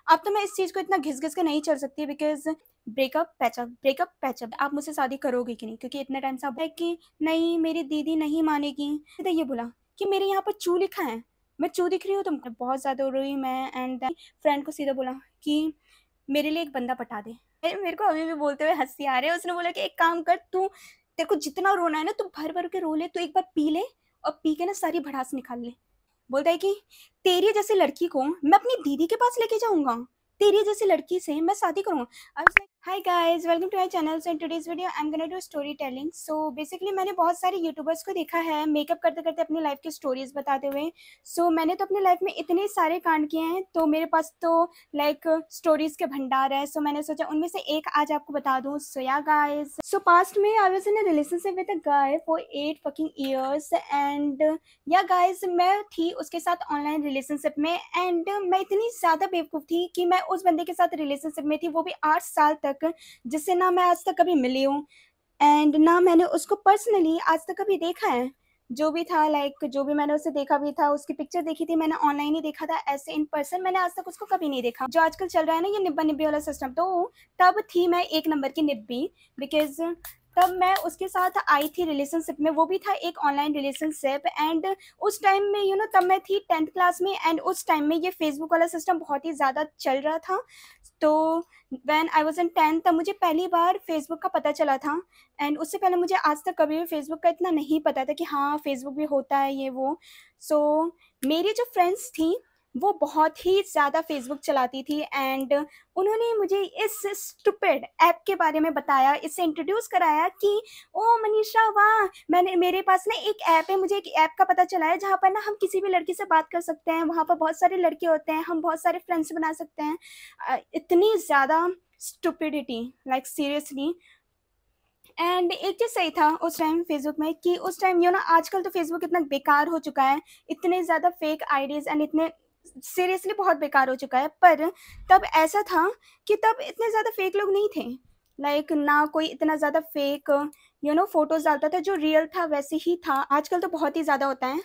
अब तो मैं इस चीज़ को इतना घिस-घिस के नहीं चल सकती बिकॉज़ ब्रेकअप पैचअप आप मुझसे शादी करोगे कि नहीं? क्योंकि इतने टाइम से आप है कि नहीं मेरी दीदी नहीं मानेगी। सीधे ये बोला कि मेरे यहाँ पर चू लिखा है, मैं चू दिख रही हूँ तुमको? बहुत ज़्यादा रोई मैं एंड देन फ्रेंड को सीधा बोला कि मेरे लिए एक बंदा पटा दे। मेरे को अभी भी बोलते हुए हँसी आ रही है। उसने बोला कि एक काम कर तू तेरे को जितना रोना है ना तू भर-भर के रो ले, तू एक बार पी ले और पी के ना सारी भड़ास निकाल ले। बोलता है कि तेरी जैसी लड़की को मैं अपनी दीदी के पास लेके जाऊँगा। तेरी जैसी लड़की से मैं शादी करूँगा। I was like hi guys welcome to my channel. So in today's video I am gonna do story telling. So basically मैंने बहुत सारे यूट्यूबर्स को देखा है मेकअप करते-करते अपनी लाइफ़ की स्टोरीज़ बताते हुए। सो मैंने तो अपनी लाइफ़ में इतने सारे कांड किए हैं तो मेरे पास तो लाइक स्टोरीज़ के भंडार है। सो मैंने सोचा उनमें से एक आज आपको बता दूँ। सो या गाइस सो पास्ट में I was in a relationship with a guy for 8 fucking years and या गाइस मैं थी उसके साथ ऑनलाइन रिलेशनशिप में एंड मैं इतनी ज़्यादा बेवकूफ़ थी कि मैं उस बंदे के साथ रिलेशनशिप में थी वो भी 8 साल तक, जिससे ना मैं आज तक कभी मिली हूँ एंड ना मैंने उसको पर्सनली आज तक कभी देखा है। जो भी था लाइक जो भी मैंने उसे देखा भी था, उसकी पिक्चर देखी थी मैंने ऑनलाइन ही देखा था, ऐसे इन पर्सन मैंने आज तक उसको कभी नहीं देखा। जो आजकल चल रहा है ना ये निब्बा-निब्बी वाला सिस्टम, तो तब थी मैं 1 नंबर की निब्बी बिकॉज़ तब मैं उसके साथ आई थी रिलेशनशिप में, वो भी था एक ऑनलाइन रिलेशनशिप एंड उस टाइम में तब मैं थी 10th क्लास में एंड उस टाइम में ये फेसबुक वाला सिस्टम बहुत ही ज़्यादा चल रहा था। तो when I was in 10th तब मुझे पहली बार फेसबुक का पता चला था एंड उससे पहले मुझे आज तक कभी भी फेसबुक का इतना नहीं पता था कि हाँ, फेसबुक भी होता है ये वो। सो मेरी जो फ्रेंड्स थीं वो बहुत ही ज़्यादा फेसबुक चलाती थी एंड उन्होंने मुझे इस स्टूपिड ऐप के बारे में बताया, इससे इंट्रोड्यूस कराया कि ओह मनीषा वाह! मेरे पास ना एक ऐप है, मुझे एक ऐप का पता चला है जहाँ पर ना हम किसी भी लड़की से बात कर सकते हैं, वहाँ पर बहुत सारे लड़के होते हैं, हम बहुत सारे फ्रेंड्स बना सकते हैं। इतनी ज़्यादा स्टूपिडिटी लाइक सीरियसली एंड एक चीज़ सही था उस टाइम फेसबुक में कि उस टाइम आजकल तो फेसबुक इतना बेकार हो चुका है, इतने ज़्यादा फेक आईडीज़ एंड इतने सीरियसली बहुत बेकार हो चुका है। पर तब ऐसा था कि तब इतने ज़्यादा फेक लोग नहीं थे। लाइक ना कोई इतना ज़्यादा फेक फ़ोटोज़ डालता था, जो रियल था वैसे ही था। आजकल तो बहुत ही ज़्यादा होता है।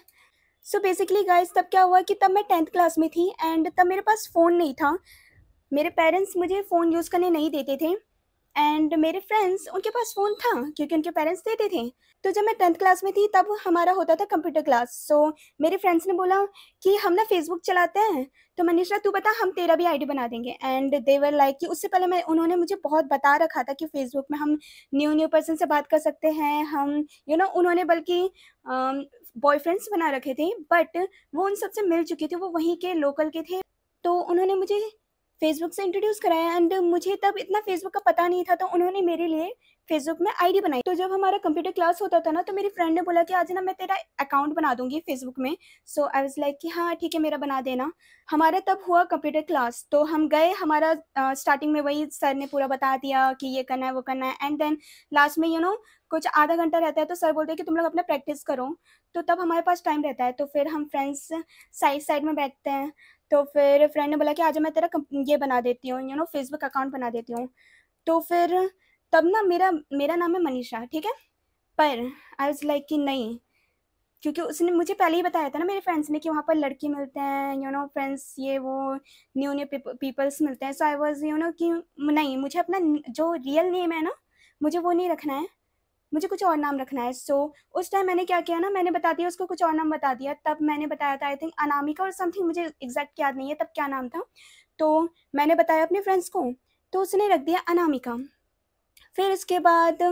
सो बेसिकली गाइज़ तब क्या हुआ कि तब मैं 10th क्लास में थी एंड तब मेरे पास फ़ोन नहीं था। मेरे पेरेंट्स मुझे फ़ोन यूज़ करने नहीं देते थे एंड मेरे फ्रेंड्स उनके पास फ़ोन था क्योंकि उनके पेरेंट्स देते थे। तो जब मैं 10th क्लास में थी तब हमारा होता था कंप्यूटर क्लास। सो मेरे फ्रेंड्स ने बोला कि हम ना फ़ेसबुक चलाते हैं, तो मनीषा तू बता हम तेरा भी आईडी बना देंगे एंड दे वर लाइक कि उससे पहले मैं उन्होंने मुझे बहुत बता रखा था कि फ़ेसबुक में हम न्यू पर्सन से बात कर सकते हैं। हम उन्होंने बल्कि बॉयफ्रेंड्स बना रखे थे बट वो उन सबसे मिल चुकी थी, वो वहीं के लोकल के थे। तो उन्होंने मुझे फ़ेसबुक से इंट्रोड्यूस कराया एंड मुझे तब इतना फ़ेसबुक का पता नहीं था, तो उन्होंने मेरे लिए फ़ेसबुक में आईडी बनाई। तो जब हमारा कंप्यूटर क्लास होता था ना, तो मेरी फ्रेंड ने बोला कि आज ना मैं तेरा अकाउंट बना दूँगी फ़ेसबुक में। सो आई वाज़ लाइक कि हाँ, ठीक है मेरा बना देना। हमारा तब हुआ कंप्यूटर क्लास, तो हम गए हमारा स्टार्टिंग में वही सर ने पूरा बता दिया कि ये करना है, वो करना है एंड देन लास्ट में कुछ आधा घंटा रहता है, तो सर बोलते हैं कि तुम लोग अपना प्रैक्टिस करो। तो तब हमारे पास टाइम रहता है, तो फिर हम फ्रेंड्स साइड-साइड में बैठते हैं। तो फिर फ्रेंड ने बोला कि आजा मैं तेरा ये बना देती हूँ, फ़ेसबुक अकाउंट बना देती हूँ। तो फिर तब ना मेरा मेरा नाम है मनीषा, ठीक है? पर आई वाज़ लाइक कि नहीं, क्योंकि उसने मुझे पहले ही बताया था ना मेरे फ्रेंड्स ने कि वहाँ पर लड़के मिलते हैं, फ्रेंड्स ये वो न्यू पीपल्स मिलते हैं। सो आई वाज़ कि नहीं, मुझे अपना जो रियल नेम है ना, मुझे वो नहीं रखना है, मुझे कुछ और नाम रखना है। सो उस टाइम मैंने क्या किया ना, मैंने बता दिया उसको, कुछ और नाम बता दिया। तब मैंने बताया था आई थिंक अनामिका और समथिंग, मुझे एग्ज़ैक्ट याद नहीं है तब क्या नाम था। तो मैंने बताया अपने फ्रेंड्स को, तो उसने रख दिया अनामिका। फिर इसके बाद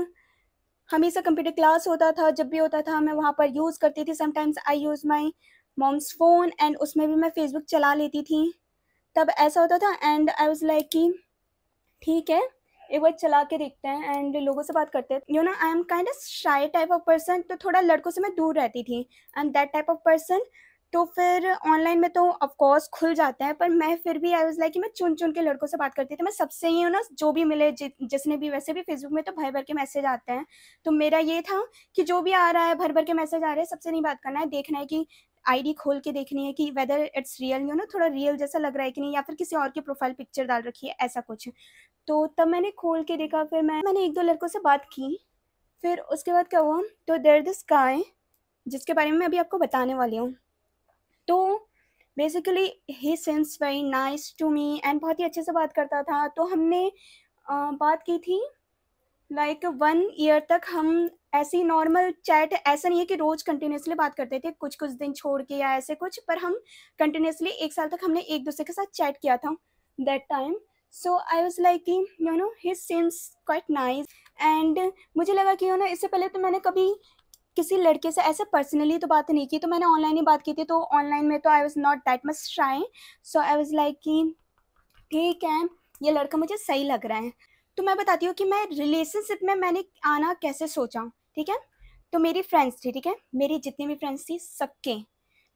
हमेशा कंप्यूटर क्लास होता था, जब भी होता था मैं वहाँ पर यूज़ करती थी। Sometimes I use my moms phone and उसमें भी मैं फ़ेसबुक चला लेती थी। तब ऐसा होता था एंड आई वाज़ लाइक कि ठीक है, एक बार चला के देखते हैं एंड लोगों से बात करते हैं। I am kind of shy type of person, तो थोड़ा लड़कों से मैं दूर रहती थी। I am that type of person. तो फिर ऑनलाइन में तो ऑफ कोर्स खुल जाते हैं, पर मैं फिर भी आई वाज़ लाइक कि मैं चुन-चुन के लड़कों से बात करती थी। मैं सबसे ही जो भी मिले जिसने भी, वैसे भी फेसबुक में तो भर-भर के मैसेज आते हैं। तो मेरा ये था कि जो भी आ रहा है, भर-भर के मैसेज आ रहे हैं, सबसे नहीं बात करना है, देखना है कि आईडी खोल के देखनी है कि वेदर इट्स रियल, थोड़ा रियल जैसा लग रहा है कि नहीं, या फिर किसी और की प्रोफाइल पिक्चर डाल रखी है, ऐसा कुछ। तो तब मैंने खोल के देखा, फिर मैंने 1-2 लड़कों से बात की। फिर उसके बाद क्या हुआ, तो देयर दिस गाय जिसके बारे में मैं अभी आपको बताने वाली हूँ। तो basically he seems very nice to me and बहुत ही अच्छे से बात करता था। तो हमने बात की थी लाइक 1 ईयर तक हम ऐसे ही नॉर्मल चैट, ऐसा नहीं है कि रोज़ कंटिन्यूअसली बात करते थे, कुछ-कुछ दिन छोड़ के या ऐसे कुछ, पर हम कंटिन्यूअसली 1 साल तक हमने एक-दूसरे के साथ चैट किया था that time. So I was like कि he seems quite nice and मुझे लगा कि इससे पहले तो मैंने कभी किसी लड़के से ऐसे पर्सनली तो बात नहीं की, तो मैंने ऑनलाइन ही बात की थी, तो ऑनलाइन में तो I was not that much shy. So I was like कि ठीक है, ये लड़का मुझे सही लग रहा है। तो मैं बताती हूँ कि मैं रिलेशनशिप में मैंने आना कैसे सोचा, ठीक है? तो मेरी फ्रेंड्स थी, ठीक है? मेरी जितनी भी फ्रेंड्स थी सबके,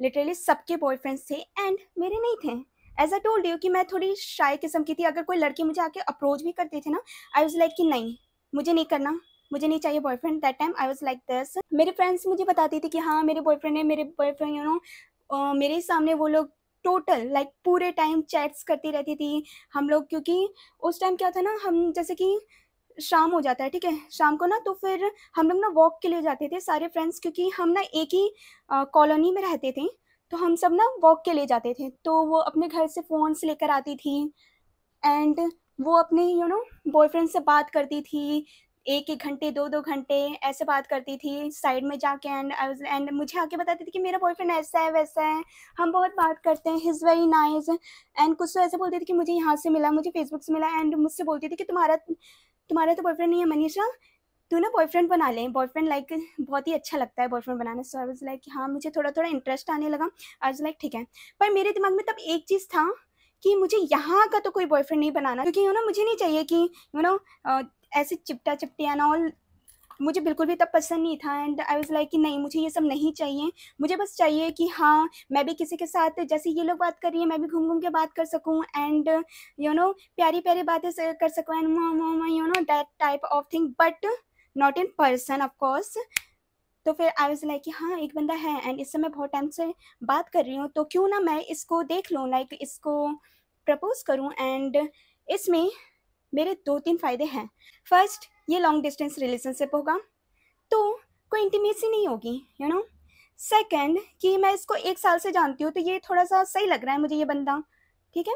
लिटरली सबके बॉयफ्रेंड्स थे एंड मेरे नहीं थे। एज़ आई टोल्ड यू कि मैं थोड़ी शाय किस्म की थी, अगर कोई लड़की मुझे आके अप्रोच भी करती थी ना, आई वाज़ लाइक कि नहीं, मुझे नहीं करना, मुझे नहीं चाहिए boyfriend. That time I was like this. मेरे फ्रेंड्स मुझे बताती थी कि हाँ, मेरे बॉयफ्रेंड है, मेरे बॉयफ्रेंड मेरे ही सामने वो लोग टोटल लाइक पूरे टाइम चैट्स करती रहती थी हम लोग, क्योंकि उस टाइम क्या था ना, हम जैसे कि शाम हो जाता है, ठीक है? शाम को ना तो फिर हम लोग ना वॉक के लिए जाते थे सारे फ्रेंड्स, क्योंकि हम ना एक ही कॉलोनी में रहते थे, तो हम सब ना वॉक के लिए जाते थे। तो वो अपने घर से फ़ोन्स लेकर आती थी एंड वो अपने बॉयफ्रेंड से बात करती थी, 1-1 घंटे, 2-2 घंटे ऐसे बात करती थी साइड में जाके एंड मुझे आके बताती थी कि मेरा बॉयफ्रेंड ऐसा है, वैसा है, हम बहुत बात करते हैं, ही इज़ वेरी नाइस एंड कुछ तो ऐसे बोलती थी कि मुझे यहाँ से मिला, मुझे फेसबुक से मिला एंड मुझसे बोलती थी कि तुम्हारा तुम्हारा तो बॉयफ्रेंड नहीं है मनीषा, तू ना बॉयफ्रेंड बना ले, बॉयफ्रेंड लाइक बहुत ही अच्छा लगता है boyfriend banana. So I was like हाँ, मुझे थोड़ा-थोड़ा इंटरेस्ट आने लगा। आई वाज़ लाइक ठीक है। पर मेरे दिमाग में तब एक चीज़ था कि मुझे यहाँ का तो कोई बॉयफ्रेंड नहीं बनाना, क्योंकि मुझे नहीं चाहिए कि ऐसे चिपटा-चिपटी एंड ऑल, मुझे बिल्कुल भी तब पसंद नहीं था एंड आई वाज़ लाइक कि नहीं, मुझे ये सब नहीं चाहिए। मुझे बस चाहिए कि हाँ, मैं भी किसी के साथ जैसे ये लोग बात कर रही हैं, मैं भी घूम-घूम के बात कर सकूँ एंड प्यारी-प्यारी बातें कर सकूँ and that type of thing, but not in person of course. तो फिर आई वाज़ लाइक कि हाँ, एक बंदा है एंड इससे मैं बहुत टाइम से बात कर रही हूँ, तो क्यों ना मैं इसको देख लूँ, लाइक इसको प्रपोज़ करूँ एंड इसमें मेरे 2-3 फ़ायदे हैं। फर्स्ट, ये लॉन्ग डिस्टेंस रिलेशनशिप होगा, तो कोई इंटीमेसी नहीं होगी, सेकंड कि मैं इसको 1 साल से जानती हूँ, तो ये थोड़ा-सा सही लग रहा है मुझे ये बंदा, ठीक है?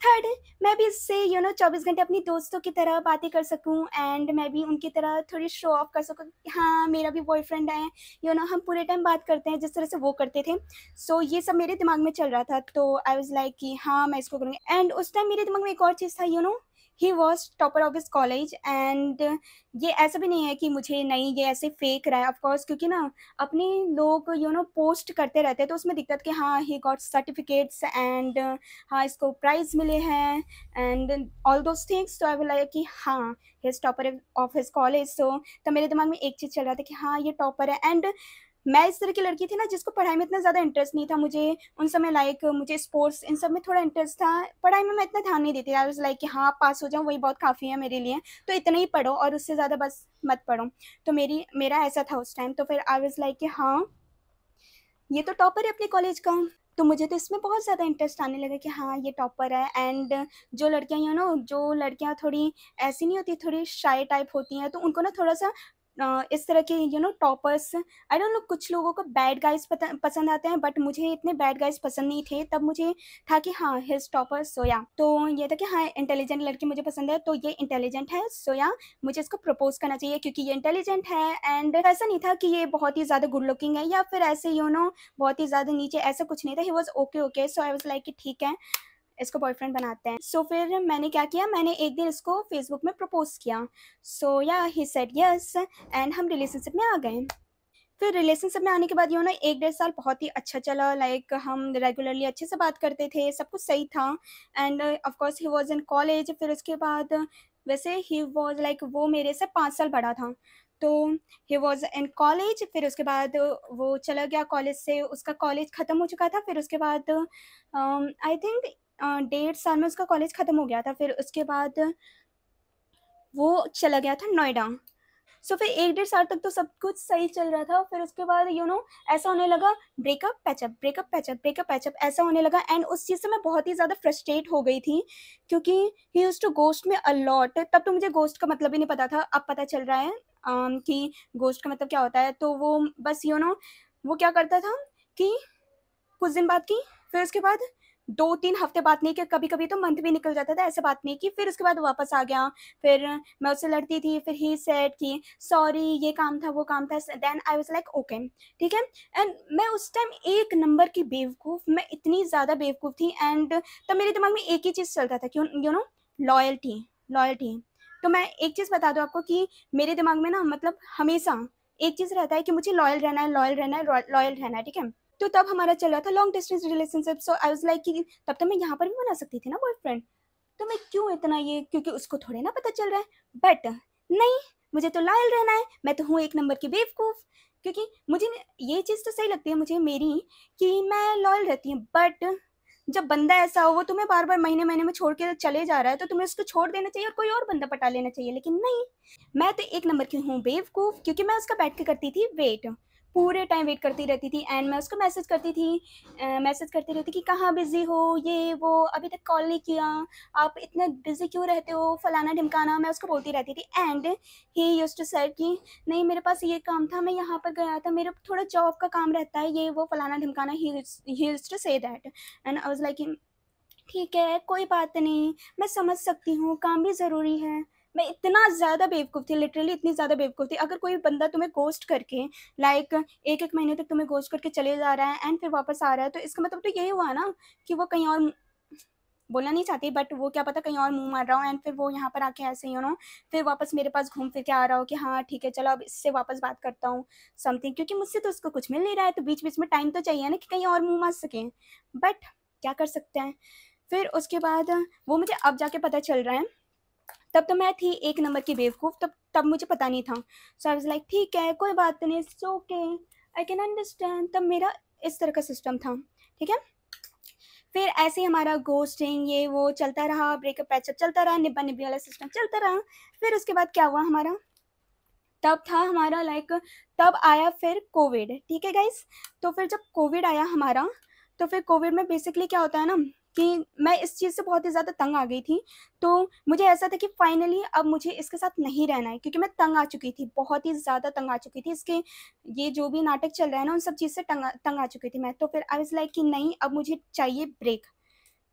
थर्ड, मैं भी इससे 24 घंटे अपनी दोस्तों की तरह बातें कर सकूँ एंड मैं भी उनकी तरह थोड़ी शो ऑफ कर सकूँ कि हाँ, मेरा भी बॉयफ्रेंड है, हम पूरे टाइम बात करते हैं जिस तरह से वो करते थे। सो ये सब मेरे दिमाग में चल रहा था, तो आई वाज़ लाइक कि हाँ, मैं इसको करूँगी एंड उस टाइम मेरे दिमाग में एक और चीज़ था, he was topper of his college and ये ऐसा भी नहीं है कि मुझे नहीं, ये ऐसे फेक रहा है ऑफ कोर्स, क्योंकि ना अपने लोग पोस्ट करते रहते हैं, तो उसमें दिक्कत कि हाँ, ही गॉट सर्टिफिकेट्स एंड हाँ, इसको प्राइज़ मिले हैं एंड ऑल दोज़ थिंग्स। तो आई विल लाइक कि हाँ, he is topper of his college. So तो मेरे दिमाग में एक चीज़ चल रहा था कि हाँ, ये टॉपर है एंड मैं इस तरह की लड़की थी ना जिसको पढ़ाई में इतना ज़्यादा इंटरेस्ट नहीं था। मुझे उन समय लाइक मुझे स्पोर्ट्स इन सब में थोड़ा इंटरेस्ट था। पढ़ाई में मैं इतना ध्यान नहीं देती। आई वाज़ लाइक कि हाँ, पास हो जाऊँ वही बहुत काफ़ी है मेरे लिए। तो इतना ही पढ़ो और उससे ज़्यादा बस मत पढ़ो। तो मेरा ऐसा था उस टाइम। तो फिर आई वाज़ लाइक कि हाँ, ये तो टॉपर है अपने कॉलेज का। तो मुझे तो इसमें बहुत ज़्यादा इंटरेस्ट आने लगा कि हाँ, ये टॉपर है एंड जो लड़कियाँ जो लड़कियाँ थोड़ी ऐसी नहीं होती, थोड़ी शाय टाइप होती हैं, तो उनको ना थोड़ा-सा इस तरह के टॉपर्स, आई डोंट नो, कुछ लोगों को बैड गाइज़ पसंद आते हैं, बट मुझे इतने बैड गाइज़ पसंद नहीं थे। तब मुझे था कि हाँ, ही इज़ टॉपर, सो या। तो ये था कि हाँ, इंटेलिजेंट लड़की मुझे पसंद है, तो ये इंटेलिजेंट है, सो या मुझे इसको प्रपोज़ करना चाहिए क्योंकि ये इंटेलिजेंट है एंड ऐसा नहीं था कि ये बहुत ही ज़्यादा गुड लुकिंग है या फिर ऐसे बहुत ही ज़्यादा नीचे, ऐसा कुछ नहीं था। He was okay. So I was like कि ठीक है, इसको बॉयफ्रेंड बनाते हैं। सो फिर मैंने क्या किया, मैंने एक दिन इसको फेसबुक में प्रपोज़ किया। सो या ही सेड येस एंड हम रिलेशनशिप में आ गए। फिर रिलेशनशिप में आने के बाद 1 डेढ़ साल बहुत ही अच्छा चला, लाइक हम रेगुलरली अच्छे से बात करते थे, सब कुछ सही था end of course he was in college. फिर उसके बाद वैसे ही वाज़ लाइक वो मेरे से 5 साल बड़ा था। तो ही वाज़ इन कॉलेज, फिर उसके बाद वो चला गया कॉलेज से, उसका कॉलेज ख़त्म हो चुका था। फिर उसके बाद आई थिंक 1.5 साल में उसका कॉलेज ख़त्म हो गया था। फिर उसके बाद वो चला गया था नोएडा। सो फिर 1 डेढ़ साल तक तो सब कुछ सही चल रहा था। फिर उसके बाद ऐसा होने लगा, breakup patchup, breakup patchup, breakup patchup ऐसा होने लगा एंड उस चीज़ से मैं बहुत ही ज़्यादा फ्रस्ट्रेट हो गई थी क्योंकि he used to ghost me a lot. तब तो मुझे गोस्ट का मतलब ही नहीं पता था, अब पता चल रहा है कि गोस्ट का मतलब क्या होता है। तो वो बस वो क्या करता था कि कुछ दिन बाद की फिर उसके बाद 2-3 हफ्ते बात नहीं किया, कभी-कभी तो मंथ भी निकल जाता था, ऐसे बात नहीं की। फिर उसके बाद वापस आ गया, फिर मैं उससे लड़ती थी, फिर ही सेड कि सॉरी ये काम था, वो काम था। Then I was like okay, ठीक है। एंड मैं उस टाइम एक नंबर की बेवकूफ़, मैं इतनी ज़्यादा बेवकूफ़ थी। एंड तब मेरे दिमाग में एक ही चीज़ चलता था कि यू नो लॉयल्टी, लॉयल्टी। तो मैं एक चीज़ बता दूँ आपको कि मेरे दिमाग में ना मतलब हमेशा एक चीज़ रहता है कि मुझे लॉयल रहना है, लॉयल रहना है, लॉयल रहना है, ठीक है। तो तब हमारा चल रहा था long distance relationship, so I was like कि तब तो मैं यहाँ पर भी बना सकती थी ना बॉयफ्रेंड, तो मैं क्यों इतना ये, क्योंकि उसको थोड़े ना पता चल रहा है। बट नहीं, मुझे तो लॉयल रहना है, मैं तो हूँ एक नंबर की बेवकूफ़। क्योंकि मुझे ये चीज़ तो सही लगती है मुझे मेरी कि मैं लॉयल रहती हूँ, बट जब बंदा ऐसा हो, वो तुम्हें बार-बार महीने-महीने में छोड़ के चले जा रहा है, तो तुम्हें उसको छोड़ देना चाहिए और कोई और बंदा पटा लेना चाहिए, लेकिन नहीं। मैं तो एक नंबर की हूँ बेवकूफ़, क्योंकि मैं उसका बैठ के करती थी वेट, पूरे टाइम वेट करती रहती थी। एंड मैं उसको मैसेज करती थी, मैसेज करती रहती कि कहाँ बिज़ी हो, ये वो, अभी तक कॉल नहीं किया, आप इतना बिज़ी क्यों रहते हो, फलाना-ढिमकाना, मैं उसको बोलती रहती थी। And he used to said कि नहीं मेरे पास ये काम था, मैं यहाँ पर गया था, मेरा थोड़ा जॉब का काम रहता है, ये वो, फलाना-ढिमकाना, he used to say that. And I was like ठीक है, कोई बात नहीं, मैं समझ सकती हूँ, काम भी ज़रूरी है। मैं इतना ज़्यादा बेवकूफ़ थी, लिटरली इतनी ज़्यादा बेवकूफ़ थी। अगर कोई बंदा तुम्हें घोस्ट करके लाइक 1-1 महीने तक तुम्हें घोस्ट करके चले जा रहा है एंड फिर वापस आ रहा है, तो इसका मतलब तो यही हुआ ना कि वो कहीं और, बोलना नहीं चाहती बट वो क्या पता कहीं और मुँह मार रहा हो, एंड फिर वो यहाँ पर आके ऐसे फिर वापस मेरे पास घूम फिर के आ रहा हो कि हाँ, ठीक है, चलो अब इससे वापस बात करता हूँ समथिंग, क्योंकि मुझसे तो उसको कुछ मिल नहीं रहा है, तो बीच-बीच में टाइम तो चाहिए ना कि कहीं और मुँह मार सकें। बट क्या कर सकते हैं। फिर उसके बाद वो मुझे अब जाके पता चल रहा है, तब तो मैं थी एक नंबर की बेवकूफ़, तब तब मुझे पता नहीं था। सो आई वाज़ लाइक ठीक है, कोई बात नहीं, it's okay, I can understand. तब मेरा इस तरह का सिस्टम था, ठीक है। फिर ऐसे ही हमारा घोस्टिंग ये वो चलता रहा, ब्रेकअप पैचअप चलता रहा, निब्बा-निब्बी वाला सिस्टम चलता रहा। फिर उसके बाद क्या हुआ हमारा, तब था हमारा लाइक, तब आया फिर कोविड, ठीक है गाइस। तो फिर जब कोविड आया हमारा, तो फिर कोविड में बेसिकली क्या होता है ना कि मैं इस चीज़ से बहुत ही ज़्यादा तंग आ गई थी। तो मुझे ऐसा था कि फाइनली अब मुझे इसके साथ नहीं रहना है, क्योंकि मैं तंग आ चुकी थी, बहुत ही ज़्यादा तंग आ चुकी थी। इसके ये जो भी नाटक चल रहा है ना, उन सब चीज़ से तंग आ चुकी थी मैं। तो फिर आई वाज़ लाइक कि नहीं, अब मुझे चाहिए ब्रेक,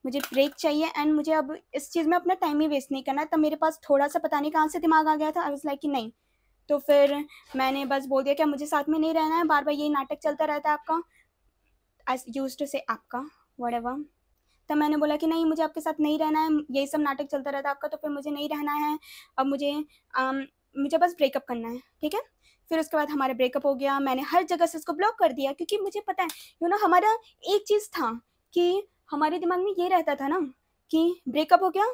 मुझे ब्रेक चाहिए एंड मुझे अब इस चीज़ में अपना टाइम ही वेस्ट नहीं करना है। तब मेरे पास थोड़ा-सा पता नहीं कहाँ से दिमाग आ गया था, आई वाज़ लाइक कि नहीं। तो फिर मैंने बस बोल दिया कि अब मुझे साथ में नहीं रहना है, बार-बार यही नाटक चलता रहता है आपका। आई यूज्ड टू से आपका, व्हाटएवर। तब मैंने बोला कि नहीं, मुझे आपके साथ नहीं रहना है, यही सब नाटक चलता रहता है आपका, तो फिर मुझे नहीं रहना है। अब मुझे बस ब्रेकअप करना है, ठीक है। फिर उसके बाद हमारा ब्रेकअप हो गया, मैंने हर जगह से उसको ब्लॉक कर दिया, क्योंकि मुझे पता है हमारा एक चीज़ था कि हमारे दिमाग में ये रहता था ना कि ब्रेकअप हो गया,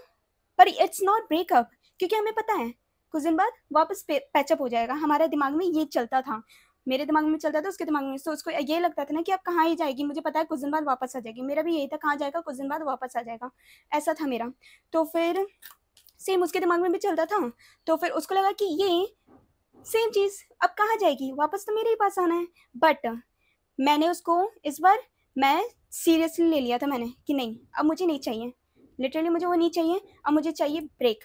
पर इट्स नॉट ब्रेकअप, क्योंकि हमें पता है कुछ दिन बाद वापस पैचअप हो जाएगा। हमारे दिमाग में ये चलता था, मेरे दिमाग में चलता था, उसके दिमाग में। तो उसको ये लगता था ना कि अब कहाँ ही जाएगी, मुझे पता है कुछ दिन बाद वापस आ जाएगी। मेरा भी यही था, कहाँ जाएगा, कुछ दिन बाद वापस आ जाएगा, ऐसा था मेरा। तो फिर सेम उसके दिमाग में भी चलता था। तो फिर उसको लगा कि ये सेम चीज़ अब कहाँ जाएगी, वापस तो मेरे ही पास आना है। बट मैंने उसको इस बार मैं सीरियसली ले लिया था मैंने कि नहीं, अब मुझे नहीं चाहिए, लिटरली मुझे वो नहीं चाहिए, अब मुझे चाहिए ब्रेक।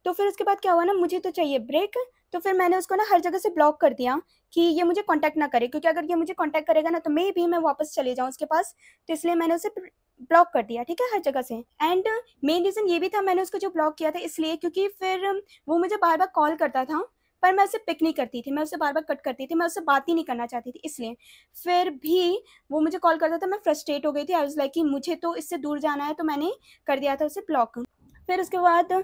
तो फिर उसके बाद क्या हुआ ना, मुझे तो चाहिए ब्रेक। तो फिर मैंने उसको ना हर जगह से ब्लॉक कर दिया कि ये मुझे कांटेक्ट ना करे, क्योंकि अगर ये मुझे कांटेक्ट करेगा ना तो मे बी मैं वापस चले जाऊँ उसके पास। तो इसलिए मैंने उसे ब्लॉक कर दिया, ठीक है, हर जगह से। एंड मेन रीज़न ये भी था मैंने उसको जो ब्लॉक किया था इसलिए, क्योंकि फिर वो मुझे बार-बार कॉल करता था, पर मैं उसे पिक नहीं करती थी, मैं उसे बार-बार कट करती थी, मैं उससे बात ही नहीं करना चाहती थी इसलिए। फिर भी वो मुझे कॉल करता था, मैं फ्रस्ट्रेट हो गई थी, आई वाज़ लाइक कि मुझे तो इससे दूर जाना है, तो मैंने कर दिया था उसे ब्लॉक। फिर उसके बाद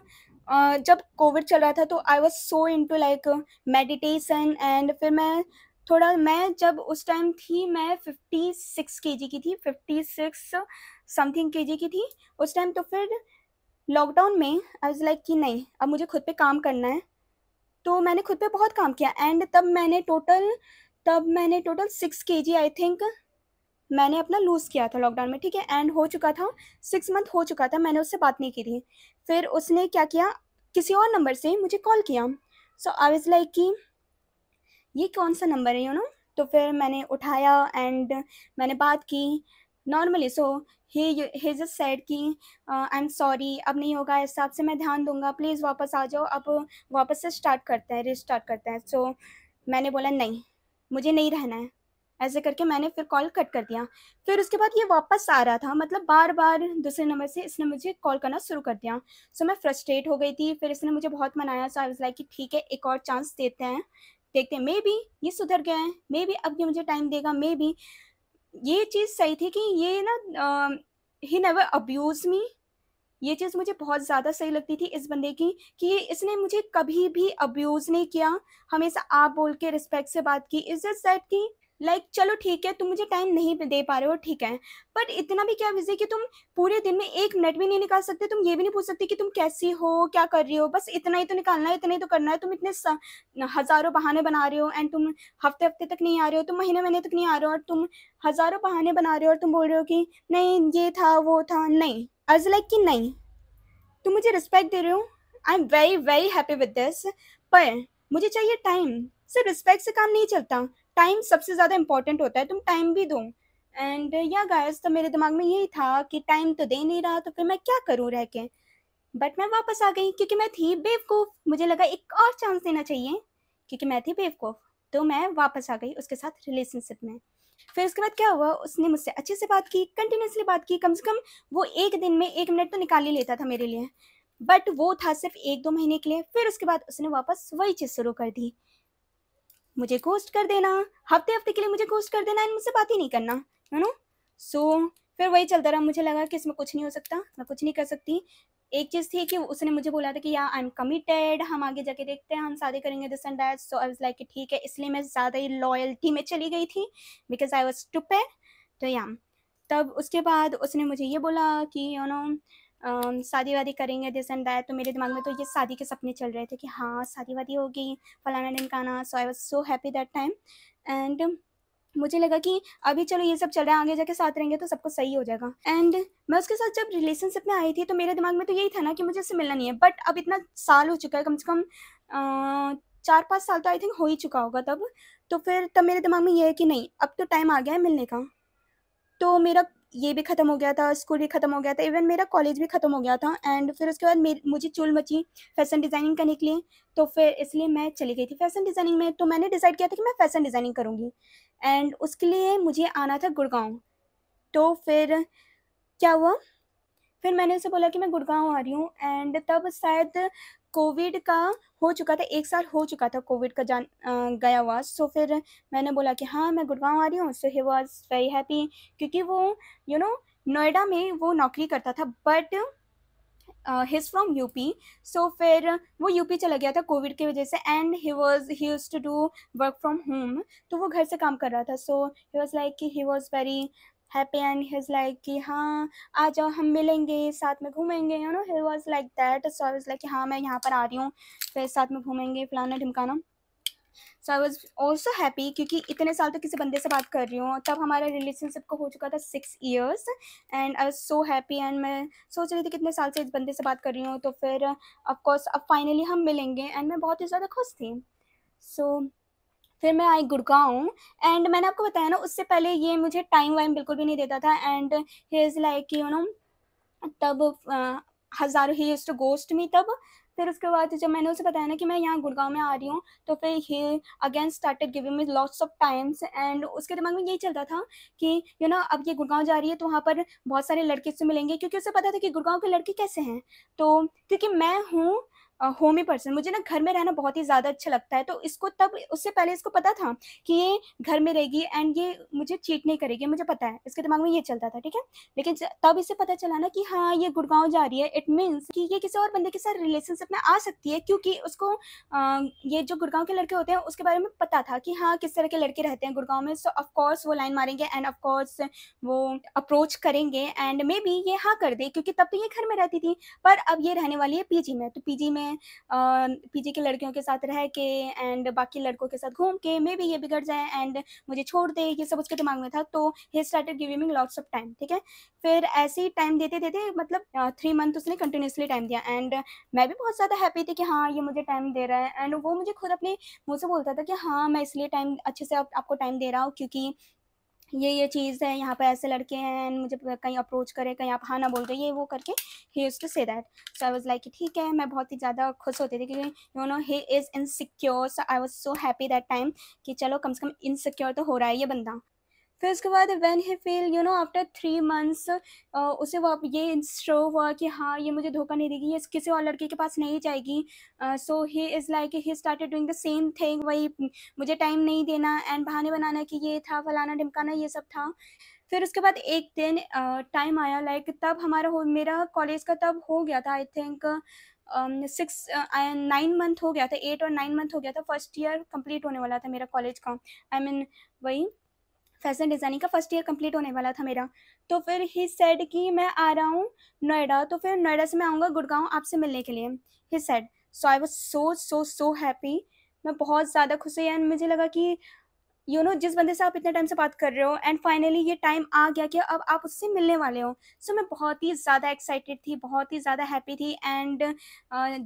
जब कोविड चल रहा था तो आई was so into like meditation. And फिर मैं जब उस टाइम थी, मैं 56 केजी की थी, 56 समथिंग केजी की थी उस टाइम। तो फिर लॉकडाउन में आई वाज़ लाइक कि नहीं, अब मुझे खुद पे काम करना है। तो मैंने खुद पे बहुत काम किया एंड तब मैंने टोटल 6 केजी आई थिंक मैंने अपना लूज़ किया था लॉकडाउन में, ठीक है। एंड हो चुका था 6 मंथ हो चुका था, मैंने उससे बात नहीं की थी। फिर उसने क्या किया, किसी और नंबर से मुझे कॉल किया। सो आई वाज़ लाइक कि ये कौन-सा नंबर है, तो फिर मैंने उठाया एंड मैंने बात की नॉर्मली। सो ही जस्ट सेड कि आई एम सॉरी, अब नहीं होगा ऐसा, अब से मैं ध्यान दूँगा, प्लीज़ वापस आ जाओ, अब वापस से स्टार्ट करते हैं, रीस्टार्ट करते हैं। सो मैंने बोला नहीं, मुझे नहीं रहना है। ऐसे करके मैंने फिर कॉल कट कर दिया। फिर उसके बाद ये वापस आ रहा था, मतलब बार-बार दूसरे नंबर से इसने मुझे कॉल करना शुरू कर दिया। सो मैं फ्रस्ट्रेट हो गई थी, फिर इसने मुझे बहुत मनाया, सो आई वाज़ लाइक कि ठीक है, एक और चांस देते हैं, देखते हैं, मेबी ये सुधर गया है, मेबी अब ये मुझे टाइम देगा, मेबी। ये चीज़ सही थी कि ये ना ही नेवर अब्यूज़ मी। ये चीज़ मुझे बहुत ज़्यादा सही लगती थी इस बंदे की, कि इसने मुझे कभी भी अब्यूज़ नहीं किया, हमेशा आप बोल के रिस्पेक्ट से बात की। इट्स जस्ट दैट कि लाइक चलो ठीक है, तुम मुझे टाइम नहीं दे पा रहे हो, ठीक है, बट इतना भी क्या वजह कि तुम पूरे दिन में 1 मिनट भी नहीं निकाल सकते? तुम ये भी नहीं पूछ सकते कि तुम कैसी हो, क्या कर रही हो? बस इतना ही तो निकालना है, इतना ही तो करना है। तुम इतने हज़ारों बहाने बना रहे हो एंड तुम हफ्ते-हफ्ते तक नहीं आ रहे हो, तुम महीने-महीने तक नहीं आ रहे हो और तुम हज़ारों बहाने बना रहे हो और तुम बोल रहे हो कि नहीं ये था, वो था। नहीं, आई वाज़ लाइक कि नहीं, तुम मुझे रिस्पेक्ट दे रहे हो, I am very very happy with this, पर मुझे चाहिए टाइम। सिर्फ रिस्पेक्ट से काम नहीं चलता, टाइम सबसे ज़्यादा इंपॉर्टेंट होता है, तुम टाइम भी दो। एंड या गाइस, तो मेरे दिमाग में यही था कि टाइम तो दे नहीं रहा, तो फिर मैं क्या करूँ रह के। बट मैं वापस आ गई क्योंकि मैं थी बेवकूफ़, मुझे लगा एक और चांस देना चाहिए, क्योंकि मैं थी बेवकूफ़। तो मैं वापस आ गई उसके साथ रिलेशनशिप में। फिर उसके बाद क्या हुआ, उसने मुझसे अच्छे से बात की, कंटिन्यूअसली बात की, कम से कम वो 1 दिन में 1 मिनट तो निकाल ही लेता था मेरे लिए। बट वो था सिर्फ़ 1-2 महीने के लिए, फिर उसके बाद उसने वापस वही चीज़ शुरू कर दी। मुझे घोस्ट कर देना, हफ्ते-हफ्ते के लिए मुझे घोस्ट कर देना एंड मुझसे बात ही नहीं करना, यू नो? सो फिर वही चलता रहा, मुझे लगा कि इसमें कुछ नहीं हो सकता, मैं कुछ नहीं कर सकती। एक चीज़ थी कि उसने मुझे बोला था कि या आई एम कमिटेड, हम आगे जाके देखते हैं, हम शादी करेंगे this and that, so I was like कि ठीक है, इसलिए मैं ज़्यादा ही लॉयल्टी में चली गई थी बिकॉज़ आई वाज़ स्टूपिड। तो या तब उसके बाद उसने मुझे ये बोला कि यू नो शादी-वादी करेंगे दिस एंड दैट, तो मेरे दिमाग में तो ये शादी के सपने चल रहे ढे कि हाँ, शादी-वादी होगी, फलाना-ढिमकाना, so I was so happy that time. And मुझे लगा कि अभी चलो ये सब चल रहा है, आगे जाके साथ रहेंगे तो सब कुछ सही हो जाएगा। एंड मैं उसके साथ जब रिलेशनशिप में आई थी तो मेरे दिमाग में तो यही था ना कि मुझे उससे मिलना नहीं है। बट अब इतना साल हो चुका है, कम से कम 4-5 साल तो आई थिंक हो ही चुका होगा तब। तो फिर तब मेरे दिमाग में ये है कि नहीं, अब तो टाइम आ गया है मिलने का। तो मेरा ये भी ख़त्म हो गया था, स्कूल भी ख़त्म हो गया था, इवन मेरा कॉलेज भी ख़त्म हो गया था। एंड फिर उसके बाद मुझे चुल मची फ़ैशन डिज़ाइनिंग करने के लिए, तो फिर इसलिए मैं चली गई थी फ़ैशन डिज़ाइनिंग में। तो मैंने डिसाइड किया था कि मैं फ़ैशन डिज़ाइनिंग करूँगी एंड उसके लिए मुझे आना था गुड़गाँव। तो फिर क्या हुआ, फिर मैंने उसे बोला कि मैं गुड़गाँव आ रही हूँ एंड तब शायद कोविड का हो चुका था, 1 साल हो चुका था कोविड का गया हुआ। सो फिर मैंने बोला कि हाँ, मैं गुड़गाँव आ रही हूँ, सो ही वाज़ वेरी हैप्पी क्योंकि वो यू नो नोएडा में वो नौकरी करता था, but he is from UP. So फिर वो यूपी चला गया था कोविड की वजह से and he used to do work from home, तो वो घर से काम कर रहा था। सो ही वाज़ लाइक कि he was very happy and he is like कि हाँ, आ जाओ हम मिलेंगे, साथ में घूमेंगे, you know, he was like that. So I was like कि हाँ, मैं यहाँ पर आ रही हूँ, फिर साथ में घूमेंगे, फलाना-ढिमकाना। So I was also happy क्योंकि इतने साल तक किसी बंदे से बात कर रही हूँ, तब हमारा रिलेशनशिप को हो चुका था 6 years and I was so happy and मैं सोच रही थी कितने साल से इस बंदे से बात कर रही हूँ, तो फिर ऑफ कोर्स अब फाइनली हम मिलेंगे एंड मैं बहुत ही ज़्यादा खुश थी। सो फिर मैं आई गुड़गाँव एंड मैंने आपको बताया ना, उससे पहले ये मुझे टाइम-वाइम बिल्कुल भी नहीं देता था and he is like you know, तब हज़ारों ही यूज्ड टू घोस्ट मी तब। फिर उसके बाद जब मैंने उसे बताया ना कि मैं यहाँ गुड़गाँव में आ रही हूँ, तो फिर he again started giving me lots of times and उसके दिमाग में यही चलता था कि यू नो अब ये गुड़गाँव जा रही है तो वहाँ पर बहुत सारे लड़के से मिलेंगे, क्योंकि उसे पता था कि गुड़गाँव के लड़के कैसे हैं। तो क्योंकि मैं हूँ होमी पर्सन, मुझे ना घर में रहना बहुत ही ज़्यादा अच्छा लगता है, तो इसको तब उससे पहले इसको पता था कि ये घर में रहेगी एंड ये मुझे चीट नहीं करेगी, मुझे पता है, इसके दिमाग में ये चलता था, ठीक है। लेकिन तब इसे पता चला ना कि हाँ, ये गुड़गाँव जा रही है, इट मीन्स कि ये किसी और बंदे के साथ रिलेशनशिप में आ सकती है, क्योंकि उसको ये जो गुड़गाँव के लड़के होते हैं उसके बारे में पता था कि हाँ, किस तरह के लड़के रहते हैं गुड़गाँव में। सो ऑफ कोर्स वो लाइन मारेंगे एंड ऑफ कोर्स वो अप्रोच करेंगे एंड मे बी ये हाँ कर दे, क्योंकि तब तो ये घर में रहती थी, पर अब ये रहने वाली है पीजी में। तो पीजी में पीजी के लड़कियों के साथ रह के एंड बाकी लड़कों के साथ घूम के मे बी ये बिगड़ जाए एंड मुझे छोड़ दे, ये सब उसके दिमाग में था। तो he started giving me lots of time, ठीक है। फिर ऐसे ही टाइम देते-देते मतलब 3 मंथ उसने कंटिन्यूअसली टाइम दिया एंड मैं भी बहुत ज़्यादा हैप्पी थी कि हाँ, ये मुझे टाइम दे रहा है एंड वो मुझे खुद अपने मुँह से बोलता था कि हाँ, मैं इसलिए टाइम अच्छे से आपको टाइम दे रहा हूँ क्योंकि ये चीज़ है, यहाँ पे ऐसे लड़के हैं एंड मुझे कहीं अप्रोच करे, कहीं आप हाँ ना बोल दो, ये वो करके he used to say that. So I was like ठीक है, मैं बहुत ही ज़्यादा खुश होती थी क्योंकि you know he is insecure, so I was so happy that time कि चलो कम से कम इनसिक्योर तो हो रहा है ये बंदा। फिर उसके बाद when he feel you know after 3 months उसे वो अब ये शो हुआ कि हाँ, ये मुझे धोखा नहीं देगी, ये किसी और लड़के के पास नहीं जाएगी। So he is like he started doing the same thing, वही मुझे टाइम नहीं देना एंड बहाने बनाना कि ये था, फलाना-ढिमकाना ये सब था। फिर उसके बाद एक दिन टाइम आया लाइक तब हमारा हो मेरा कॉलेज का तब हो गया था आई थिंक 9 मंथ हो गया था, 8 और 9 मंथ हो गया था, फर्स्ट ईयर कंप्लीट होने वाला था मेरा कॉलेज का। आई मीन वही फैशन डिज़ाइनिंग का फर्स्ट ईयर कंप्लीट होने वाला था मेरा। तो फिर ही सेड कि मैं आ रहा हूँ नोएडा, तो फिर नोएडा से मैं आऊँगा गुड़गाँव आपसे मिलने के लिए, he said. So I was so happy, मैं बहुत ज़्यादा खुश हुई एंड मुझे लगा कि यू नो जिस बंदे से आप इतने टाइम से बात कर रहे हो एंड फाइनली ये टाइम आ गया कि अब आप उससे मिलने वाले हो। सो मैं बहुत ही ज़्यादा एक्साइटेड थी, बहुत ही ज़्यादा हैप्पी थी एंड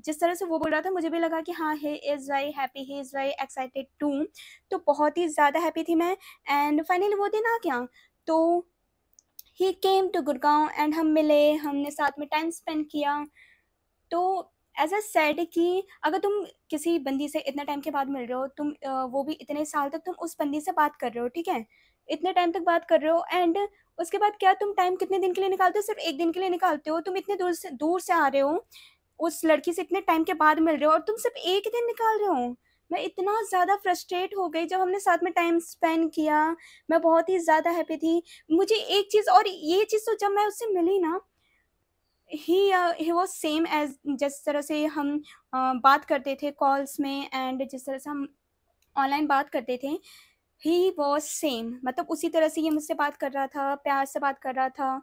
जिस तरह से वो बोल रहा था मुझे भी लगा कि हाँ, he is very happy, he is very excited too. तो बहुत ही ज़्यादा हैप्पी थी मैं एंड फाइनली वो दिन आ गया। तो ही केम टू गुड़गांव एंड हम मिले, हमने साथ में टाइम स्पेंड किया। तो एज़ अ सेड कि अगर तुम किसी बंदी से इतने टाइम के बाद मिल रहे हो, तुम वो भी इतने साल तक तुम उस बंदी से बात कर रहे हो, ठीक है? इतने टाइम तक बात कर रहे हो एंड उसके बाद क्या तुम टाइम कितने दिन के लिए निकालते हो? सिर्फ़ 1 दिन के लिए निकालते हो। तुम इतने दूर से आ रहे हो, उस लड़की से इतने टाइम के बाद मिल रहे हो और तुम सिर्फ़ 1 दिन निकाल रहे हो। मैं इतना ज़्यादा फ्रस्ट्रेट हो गई जब हमने साथ में टाइम स्पेंड किया, मैं बहुत ही ज़्यादा हैप्पी थी। मुझे एक चीज़ और ये चीज़ तो जब मैं उससे मिली ना, ही वाज सेम एज़ जिस तरह से हम बात करते थे कॉल्स में एंड जिस तरह से हम ऑनलाइन बात करते थे, ही वाज सेम, मतलब उसी तरह से ये मुझसे बात कर रहा था, प्यार से बात कर रहा था।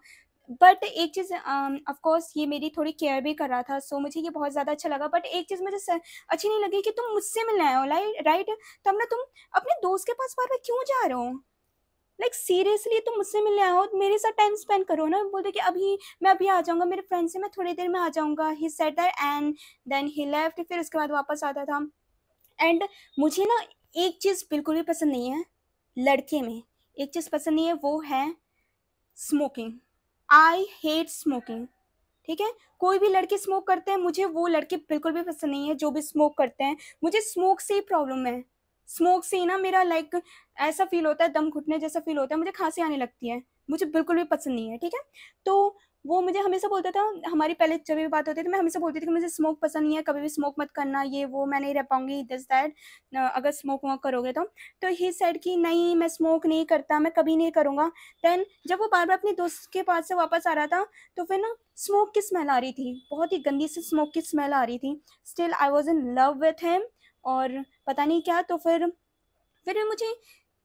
बट एक चीज़ ऑफ कोर्स ये मेरी थोड़ी केयर भी कर रहा था, सो मुझे ये बहुत ज़्यादा अच्छा लगा। बट एक चीज़ मुझे अच्छी नहीं लगी कि तुम मुझसे मिलने आए हो, राइट? तब ना तुम अपने दोस्त के पास बार-बार क्यों जा रहे हो? लाइक सीरियसली तुम मुझसे मिलने आओ, मेरे साथ टाइम स्पेंड करो ना। बोलते कि अभी मैं अभी आ जाऊँगा, मेरे फ्रेंड से मैं थोड़ी देर में आ जाऊँगा। He said that and then he left, फिर उसके बाद वापस आता था। एंड मुझे ना एक चीज़ बिल्कुल भी पसंद नहीं है लड़के में, एक चीज़ पसंद नहीं है वो है स्मोकिंग। आई हेट स्मोकिंग, ठीक है? कोई भी लड़के स्मोक करते हैं, मुझे वो लड़के बिल्कुल भी पसंद नहीं है जो भी स्मोक करते हैं। मुझे स्मोक से ही प्रॉब्लम है। स्मोक से ही ना मेरा लाइक ऐसा फ़ील होता है, दम घुटने जैसा फ़ील होता है, मुझे खाँसी आने लगती है। मुझे बिल्कुल भी पसंद नहीं है, ठीक है? तो वो मुझे हमेशा बोलता था, हमारी पहले जब भी बात होती थी, मैं हमेशा बोलती थी कि मुझे स्मोक पसंद नहीं है, कभी भी स्मोक मत करना, ये वो मैं नहीं रह पाऊँगी, दिस दैट अगर स्मोक-वोक करोगे तो। तो ही सेड कि नहीं मैं स्मोक नहीं करता, मैं कभी नहीं करूँगा। देन जब वो बार-बार अपने दोस्त के पास से वापस आ रहा था, तो फिर ना स्मोक की स्मेल आ रही थी, बहुत ही गंदी सी स्मोक की स्मेल आ रही थी। Still I was in love with him और पता नहीं क्या, तो फिर मुझे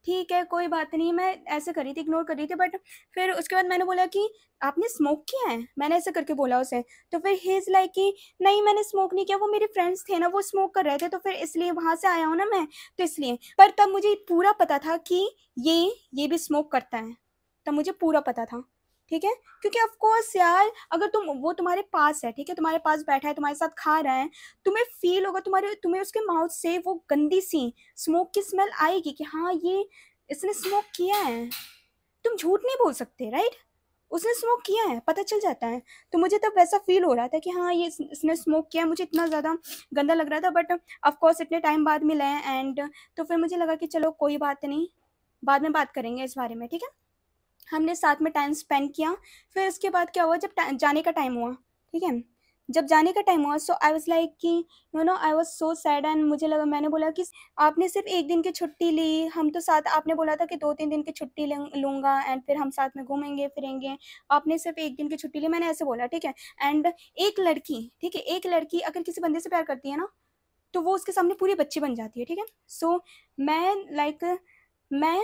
ठीक है, कोई बात नहीं, मैं ऐसे कर रही थी, इग्नोर कर रही थी। बट फिर उसके बाद मैंने बोला कि आपने स्मोक किया है? मैंने ऐसे करके बोला उसे। तो फिर ही इज़ लाइक कि नहीं मैंने स्मोक नहीं किया, वो मेरे फ्रेंड्स थे ना, वो स्मोक कर रहे थे, तो फिर इसलिए वहाँ से आया हूँ ना मैं, तो इसलिए। पर तब मुझे पूरा पता था कि ये भी स्मोक करता है, तब मुझे पूरा पता था, ठीक है? क्योंकि ऑफ़ कोर्स यार, अगर वो तुम्हारे पास है, ठीक है? तुम्हारे पास बैठा है, तुम्हारे साथ खा रहा है, तुम्हें फ़ील होगा, तुम्हें उसके माउथ से वो गंदी-सी स्मोक की स्मेल आएगी कि हाँ, ये इसने स्मोक किया है। तुम झूठ नहीं बोल सकते, राइट? उसने स्मोक किया है, पता चल जाता है। तो मुझे तब वैसा फ़ील हो रहा था कि हाँ, ये इसने स्मोक किया है, मुझे इतना ज़्यादा गंदा लग रहा था। बट ऑफ़ कोर्स इतने टाइम बाद मिले हैं एंड तो फिर मुझे लगा कि चलो कोई बात नहीं, बाद में बात करेंगे इस बारे में, ठीक है? हमने साथ में टाइम स्पेंड किया। फिर उसके बाद क्या हुआ, जब जाने का टाइम हुआ, ठीक है? जब जाने का टाइम हुआ, सो आई वाज़ लाइक कि you know I was so sad and मुझे लगा, मैंने बोला कि आपने सिर्फ़ 1 दिन की छुट्टी ली, हम तो साथ, आपने बोला था कि 2-3 दिन की छुट्टी लूँगा एंड फिर हम साथ में घूमेंगे फिरेंगे। आपने सिर्फ़ 1 दिन की छुट्टी ली, मैंने ऐसे बोला, ठीक है? एंड एक लड़की, ठीक है? एक लड़की अगर किसी बंदे से प्यार करती है ना, तो वो उसके सामने पूरी बच्ची बन जाती है, ठीक है? सो मैं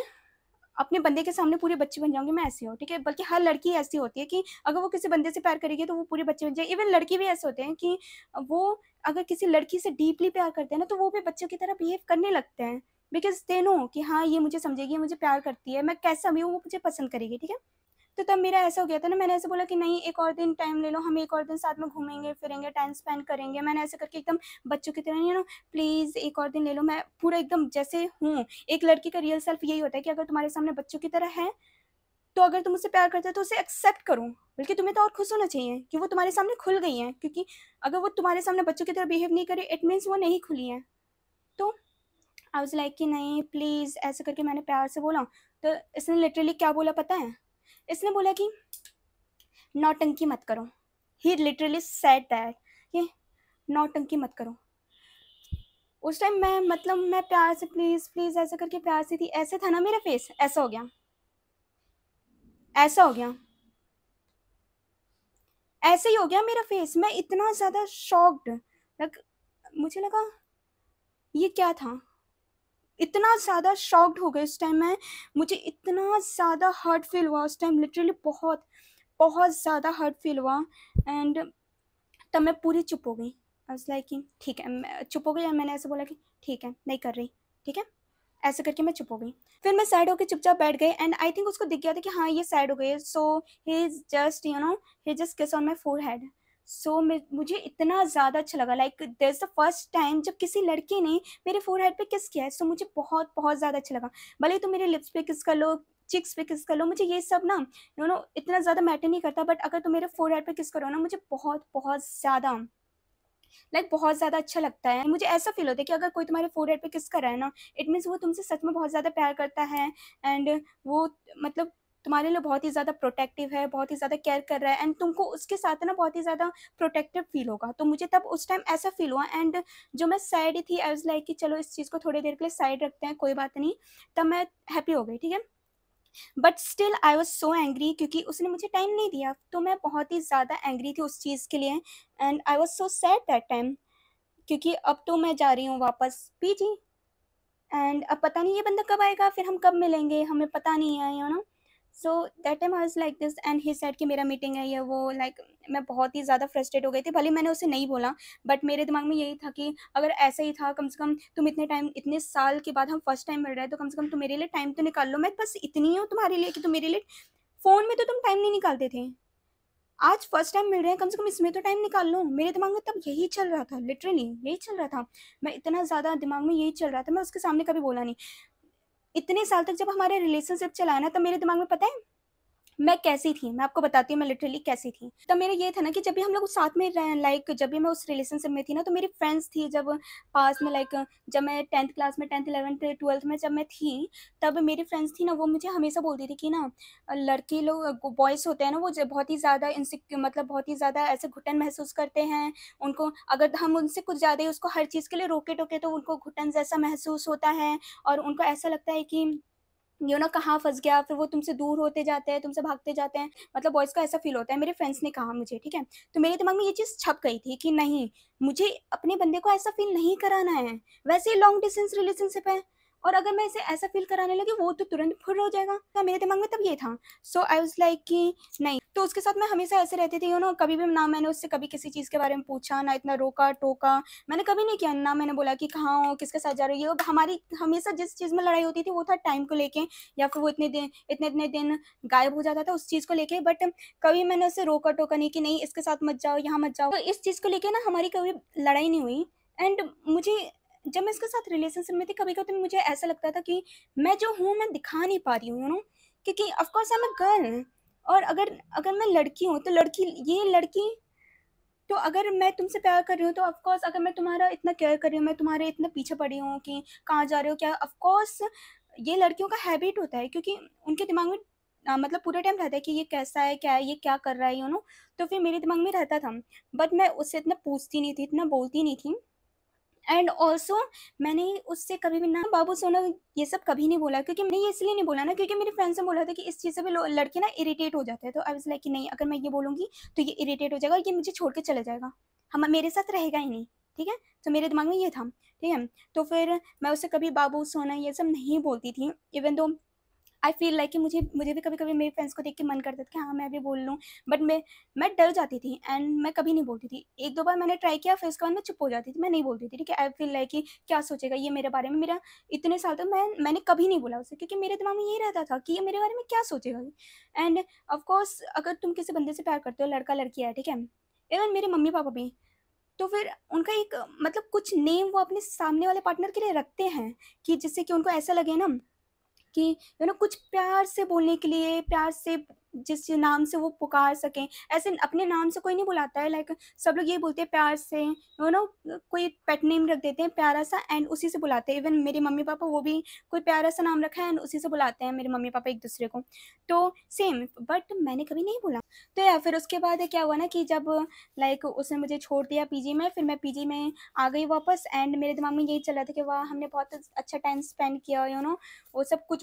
अपने बंदे के सामने पूरी बच्ची बन जाऊँगी, मैं ऐसी हूँ, ठीक है? बल्कि हर लड़की ऐसी होती है कि अगर वो किसी बंदे से प्यार करेगी तो वो पूरी बच्ची बन जाएगी। इवन लड़के भी ऐसे होते हैं कि वो अगर किसी लड़की से डीपली प्यार करते हैं ना, तो वो भी बच्चों की तरह बिहेव करने लगते हैं। बिकॉज़ दे नो कि हाँ, ये मुझे समझेगी, ये मुझे प्यार करती है, मैं कैसा भी हूँ वो मुझे पसंद करेगी, ठीक है? तो तब मेरा ऐसा हो गया था ना, मैंने ऐसे बोला कि नहीं, एक और दिन टाइम ले लो, हम एक और दिन साथ में घूमेंगे फिरेंगे, टाइम स्पेंड करेंगे। मैंने ऐसे करके एकदम बच्चों की तरह, प्लीज़ एक और दिन ले लो। मैं पूरा एकदम जैसे हूँ। एक लड़की का रियल सेल्फ यही होता है कि अगर तुम्हारे सामने बच्चों की तरह है, तो अगर तुम उससे प्यार करते हो तो उसे एक्सेप्ट करो। बल्कि तुम्हें तो और खुश होना चाहिए कि वो तुम्हारे सामने खुल गई हैं, क्योंकि अगर वो तुम्हारे सामने बच्चों की तरह बिहेव नहीं करे, इट मीन्स वो नहीं खुली हैं। तो आई वाज़ लाइक कि नहीं प्लीज़, ऐसे करके मैंने प्यार से बोला। तो इसने लिटरली क्या बोला पता है? इसने बोला कि नौटंकी मत करो। ही लिटरली सेड दैट कि नौटंकी मत करो। उस टाइम मैं मतलब मैं प्यार से प्लीज़ प्लीज़ ऐसे करके प्यार से थी। ऐसे था ना मेरा फेस, ऐसा हो गया, ऐसा हो गया, ऐसे ही हो गया मेरा फेस। मैं इतना ज़्यादा शॉक्ड, लाइक मुझे लगा ये क्या था? इतना ज़्यादा शॉक्ड हो गई उस टाइम मैं। मुझे इतना ज़्यादा हर्ट फील हुआ उस टाइम, लिटरली बहुत, बहुत ज़्यादा हर्ट फील हुआ। एंड तब मैं पूरी चुप हो गई। आई वाज़ लाइक कि ठीक है, मैं चुप हो गई और मैंने ऐसे बोला कि ठीक है, नहीं कर रही, ठीक है? ऐसे करके मैं चुप हो गई। फिर मैं सैड होके चुपचाप बैठ गई एंड आई थिंक उसको दिख गया था कि हाँ, ये सैड हो गई है। So he is just he just kiss on my forehead. So मुझे इतना ज़्यादा अच्छा लगा, like that's the first time जब किसी लड़के ने मेरे फोरहेड पे किस किया है। सो मुझे बहुत बहुत ज़्यादा अच्छा लगा। भले ही तुम मेरे लिप्स पे किस कर लो, चिक्स पे किस कर लो, मुझे ये सब ना इतना ज़्यादा मैटर नहीं करता। बट अगर तुम मेरे फोरहेड पे किस करो ना, मुझे बहुत बहुत ज़्यादा, बहुत ज़्यादा अच्छा लगता है। मुझे ऐसा फ़ील होता है कि अगर कोई तुम्हारे फ़ोरहेड पे किस कर रहा है ना, इट मीन्स वो तुमसे सच में बहुत ज़्यादा प्यार करता है। एंड वो मतलब तुम्हारे लिए बहुत ही ज़्यादा प्रोटेक्टिव है, बहुत ही ज़्यादा केयर कर रहा है एंड तुमको उसके साथ ना बहुत ही ज़्यादा प्रोटेक्टिव फ़ील होगा। तो मुझे तब उस टाइम ऐसा फ़ील हुआ। एंड जो मैं सैड थी, आई वाज़ लाइक कि चलो इस चीज़ को थोड़ी देर के लिए साइड रखते हैं, कोई बात नहीं। तब मैं हैप्पी हो गई, ठीक है? But still I was so angry क्योंकि उसने मुझे टाइम नहीं दिया। तो मैं बहुत ही ज़्यादा एंग्री थी उस चीज़ के लिए। And I was so sad that time, क्योंकि अब तो मैं जा रही हूँ वापस पीजी। एंड अब पता नहीं ये बंदा कब आएगा, फिर हम कब मिलेंगे, हमें पता नहीं है, so that time I was like this and he said कि मेरा मीटिंग है ये वो, लाइक मैं बहुत ही ज़्यादा फ्रस्ट्रेट हो गई थी। भले मैंने उसे नहीं बोला, बट मेरे दिमाग में यही था कि अगर ऐसा ही था, कम से कम तुम इतने टाइम, इतने साल के बाद हम फर्स्ट टाइम मिल रहे हैं, तो कम से कम तुम मेरे लिए टाइम तो निकाल लो। मैं बस इतनी ही हूँ तुम्हारे लिए कि तुम मेरे लिए फ़ोन में तो तुम टाइम नहीं निकालते थे, आज फर्स्ट टाइम मिल रहे हैं, कम से कम इसमें तो टाइम निकाल लो। मेरे दिमाग में तब यही चल रहा था, लिटरली यही चल रहा था। मैं इतना ज़्यादा दिमाग में यही चल रहा था, मैं उसके सामने कभी बोला नहीं। इतने साल तक जब हमारे रिलेशनशिप चला है ना, तब मेरे दिमाग में पता है मैं कैसी थी, मैं आपको बताती हूँ मैं लिटरली कैसी थी। तब मेरा ये था ना कि जब भी हम लोग साथ में रहे, लाइक जब भी मैं उस रिलेशनशिप में थी ना, तो मेरी फ्रेंड्स थी जब पास में, लाइक जब मैं 10th क्लास में, 10th 11th 12th में जब मैं थी, तब मेरी फ्रेंड्स थी ना, वो मुझे हमेशा बोलती थी कि ना लड़के लोग, बॉयज़ होते हैं ना, वो बहुत ही ज़्यादा मतलब बहुत ही ज़्यादा ऐसे घुटन महसूस करते हैं। उनको अगर हम उनसे कुछ ज़्यादा ही उसको हर चीज़ के लिए रोके टोके, तो उनको घुटन जैसा महसूस होता है और उनको ऐसा लगता है कि कहाँ फँस गया, फिर वो तुमसे दूर होते जाते हैं, तुमसे भागते जाते हैं। मतलब बॉयज़ को ऐसा फ़ील होता है, मेरे फ्रेंड्स ने कहा मुझे, ठीक है? तो मेरे दिमाग में ये चीज़ छप गई थी कि नहीं, मुझे अपने बंदे को ऐसा फ़ील नहीं कराना है। वैसे ही लॉन्ग डिस्टेंस रिलेशनशिप है और अगर मैं इसे ऐसा फ़ील कराने लगी, वो तो तुरंत फुर्र हो जाएगा। तो मेरे दिमाग में तब ये था। सो आई वाज़ लाइक कि नहीं, तो उसके साथ मैं हमेशा ऐसे रहती थी, कभी भी ना मैंने उससे कभी किसी चीज़ के बारे में पूछा, ना इतना रोका-टोका। मैंने कभी नहीं किया, ना मैंने बोला कि कहाँ हो, किसके साथ जा रही हो। हमारी हमेशा जिस चीज़ में लड़ाई होती थी, वो था टाइम को लेके, या फिर वो इतने दिन गायब हो जाता था उस चीज़ को लेके। बट कभी मैंने उसे रोका-टोका नहीं कि नहीं इसके साथ मत जाओ, यहाँ मत जाओ। तो इस चीज़ को लेके ना हमारी कभी लड़ाई नहीं हुई। एंड मुझे जब मैं इसके साथ रिलेशनशिप में थी, कभी-कभी मुझे ऐसा लगता था कि मैं जो हूँ, मैं दिखा नहीं पा रही हूँ, क्योंकि of course I am a girl. और अगर अगर मैं लड़की हूँ, तो ये लड़की, तो अगर मैं तुमसे प्यार कर रही हूँ, तो ऑफ कोर्स अगर मैं तुम्हारा इतना केयर कर रही हूँ, मैं तुम्हारे इतना पीछे पड़ी हूँ कि कहाँ जा रहे हो, क्या, ऑफ कोर्स ये लड़कियों का हैबिट होता है, क्योंकि उनके दिमाग में मतलब पूरे टाइम रहता है कि ये कैसा है, क्या है, ये क्या कर रहा है, तो फिर मेरे दिमाग में रहता था। बट मैं उससे इतना पूछती नहीं थी, इतना बोलती नहीं थी। एंड ऑल्सो मैंने उससे कभी भी ना बाबू सोना ये सब कभी नहीं बोला, क्योंकि मैंने ये इसलिए नहीं बोला ना, क्योंकि मेरे फ्रेंड्स ने बोला था कि इस चीज़ से भी लड़के ना इरिटेट हो जाते हैं। तो आई वाज लाइक कि नहीं, अगर मैं ये बोलूँगी तो ये इरिटेट हो जाएगा और ये मुझे छोड़ के चले जाएगा, हम मेरे साथ रहेगा ही नहीं, ठीक है? तो मेरे दिमाग में ये था, ठीक है? तो फिर मैं उससे कभी बाबू सोना ये सब नहीं बोलती थी। Even though I feel like कि मुझे भी कभी-कभी मेरे फ्रेंड्स को देख के मन करता था कि हाँ, मैं भी बोल लूँ, बट मैं डर जाती थी एंड मैं कभी नहीं बोलती थी। 1-2 बार मैंने ट्राई किया, फिर उसके बाद मैं चुप हो जाती थी, मैं नहीं बोलती थी, ठीक है? आई फ़ील लाइक कि क्या सोचेगा ये मेरे बारे में? मेरा इतने साल तक मैंने कभी नहीं बोला उसे, क्योंकि मेरे दिमाग में यही रहता था कि ये मेरे बारे में क्या सोचेगा ये? एंड ऑफ़ कोर्स अगर तुम किसी बंदे से प्यार करते हो, लड़का-लड़की है, ठीक है? इवन मेरे मम्मी-पापा भी, तो फिर उनका एक मतलब कुछ नेम वो अपने सामने वाले पार्टनर के लिए रखते हैं कि जिससे कि उनको ऐसा लगे ना कि कुछ प्यार से बोलने के लिए, प्यार से जिस नाम से वो पुकार सकें। ऐसे अपने नाम से कोई नहीं बुलाता है, लाइक सब लोग यही बोलते हैं प्यार से, कोई पेट नेम रख देते हैं प्यारा-सा एंड उसी से बुलाते हैं। इवन मेरे मम्मी-पापा वो भी कोई प्यारा-सा नाम रखा है एंड उसी से बुलाते हैं मेरे मम्मी-पापा एक-दूसरे को। तो सेम, बट मैंने कभी नहीं बोला। तो या फिर उसके बाद क्या हुआ ना कि जब लाइक उसने मुझे छोड़ दिया पीजी में, फिर मैं पीजी में आ गई वापस एंड मेरे दिमाग में यही चल रहा था कि वाह! हमने बहुत अच्छा टाइम स्पेंड किया,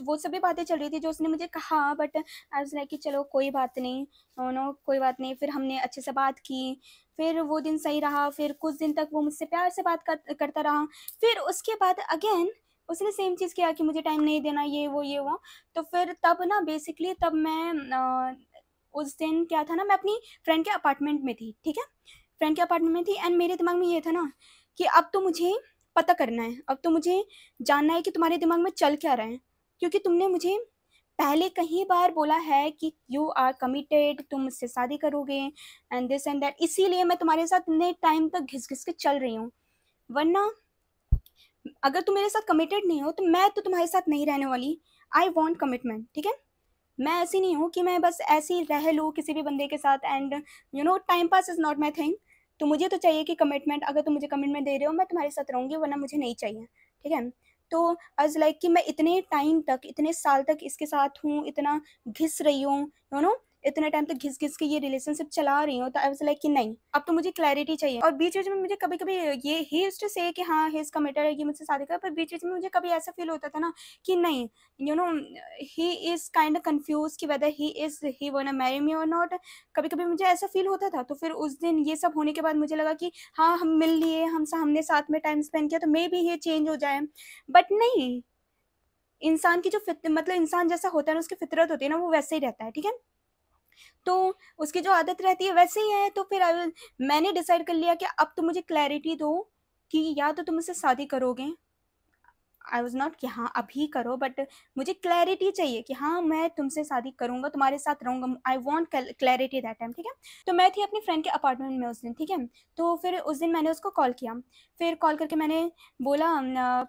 वो सभी बातें चल रही थी जो उसने मुझे कहा, बट आई वाज़ लाइक कि चलो कोई बात नहीं, कोई बात नहीं। फिर हमने अच्छे से बात की, फिर वो दिन सही रहा, फिर कुछ दिन तक वो मुझसे प्यार से बात करता रहा। फिर उसके बाद अगेन उसने सेम चीज़ किया कि मुझे टाइम नहीं देना, ये वो। तो फिर तब ना बेसिकली तब मैं उस दिन क्या था ना, मैं अपनी फ्रेंड के अपार्टमेंट में थी, ठीक है? फ्रेंड के अपार्टमेंट में थी एंड मेरे दिमाग में ये था ना कि अब तो मुझे पता करना है, अब तो मुझे जानना है कि तुम्हारे दिमाग में चल क्या रहा है। क्योंकि तुमने मुझे पहले कई बार बोला है कि यू आर कमिटेड, तुम मुझसे शादी करोगे एंड दिस एंड दैट, इसीलिए मैं तुम्हारे साथ इतने टाइम तक घिस-घिस के चल रही हूँ। वरना अगर तुम मेरे साथ कमिटेड नहीं हो तो मैं तो तुम्हारे साथ नहीं रहने वाली। आई वांट कमिटमेंट, ठीक है? मैं ऐसी नहीं हूँ कि मैं बस ऐसे ही रह लूँ किसी भी बंदे के साथ and time pass is not my thing. तो मुझे तो चाहिए कि कमिटमेंट, अगर तुम मुझे कमिटमेंट दे रहे हो मैं तुम्हारे साथ रहूँगी, वरना मुझे नहीं चाहिए, ठीक है? तो एज़ लाइक कि मैं इतने टाइम तक, इतने साल तक इसके साथ हूँ, इतना घिस रही हूँ, इतने टाइम तक घिस-घिस के ये रिलेशनशिप चला रही हूँ, तो आई वाज़ लाइक कि नहीं, अब तो मुझे क्लैरिटी चाहिए। और बीच-बीच में मुझे कभी-कभी ये ही यूज्ड टू से कि हाँ, ही इज़ कमिटेड, ये मुझसे शादी करेगा, पर बीच-बीच में मुझे कभी ऐसा फ़ील होता था ना कि नहीं, you know he is kind of confused कि whether he gonna marry me और नॉट। कभी-कभी मुझे ऐसा फ़ील होता था, तो फिर उस दिन ये सब होने के बाद मुझे लगा कि हाँ, हम मिल लिए, हमने साथ में टाइम स्पेंड किया, तो मेबी ये चेंज हो जाए। बट नहीं, इंसान की जो मतलब इंसान जैसा होता है ना, उसकी फितरत होती है ना, वो वैसे ही रहता है, ठीक है? तो उसकी जो आदत रहती है वैसे ही है, तो फिर मैंने डिसाइड कर लिया कि अब तुम मुझे क्लैरिटी दो कि या तो तुम मुझसे शादी करोगे, आई वाज़ नॉट कि हाँ, अभी करो, बट मुझे क्लैरिटी चाहिए कि हाँ, मैं तुमसे शादी करूँगा, तुम्हारे साथ रहूँगा। I want clarity that time, ठीक है? तो मैं थी अपनी फ्रेंड के अपार्टमेंट में उस दिन, ठीक है? तो फिर उस दिन मैंने उसको कॉल किया। फिर कॉल करके मैंने बोला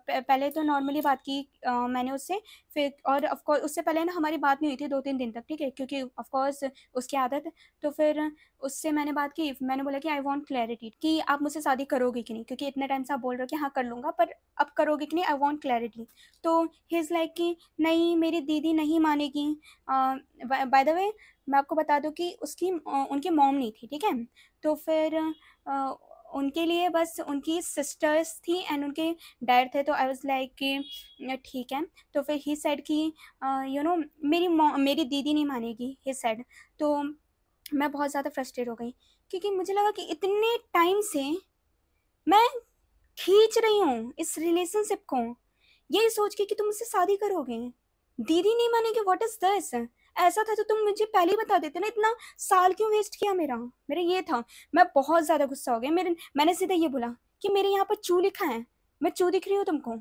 पहले तो नॉर्मली बात की मैंने उससे, फिर और ऑफ़ कोर्स उससे पहले ना हमारी बात नहीं हुई थी 2-3 दिन तक, ठीक है? क्योंकि ऑफ़ कोर्स उसकी आदत। तो फिर उससे मैंने बात की, मैंने बोला कि आई वांट क्लैरिटी कि आप मुझसे शादी करोगे कि नहीं? क्योंकि इतने टाइम से आप बोल रहे हो कि हाँ, कर लूँगा, पर अब करोगे कि नहीं? I want clarity. तो ही इज़ लाइक कि नहीं, मेरी दीदी नहीं मानेगी। बाय द वे मैं आपको बता दूँ कि उनकी मॉम नहीं थी, ठीक है? तो फिर उनके लिए बस उनकी सिस्टर्स थी एंड उनके डैड थे, तो आई वाज़ लाइक कि ठीक है। तो फिर ही सेड कि मेरी दीदी नहीं मानेगी, ही सेड। तो मैं बहुत ज़्यादा फ्रस्ट्रेट हो गई, क्योंकि मुझे लगा कि इतने टाइम से मैं खींच रही हूँ इस रिलेशनशिप को, यही सोच के कि तुम मुझसे शादी करोगे। दीदी नहीं मानेगी, व्हाट इज़ दिस? ऐसा था तो तुम मुझे पहले ही बता देते ना, इतना साल क्यों वेस्ट किया मेरा? मेरा ये था। मैं बहुत ज़्यादा गुस्सा हो गई। मैंने सीधा ये बोला कि मेरे यहाँ पर चू लिखा है, मैं चू दिख रही हूँ तुमको?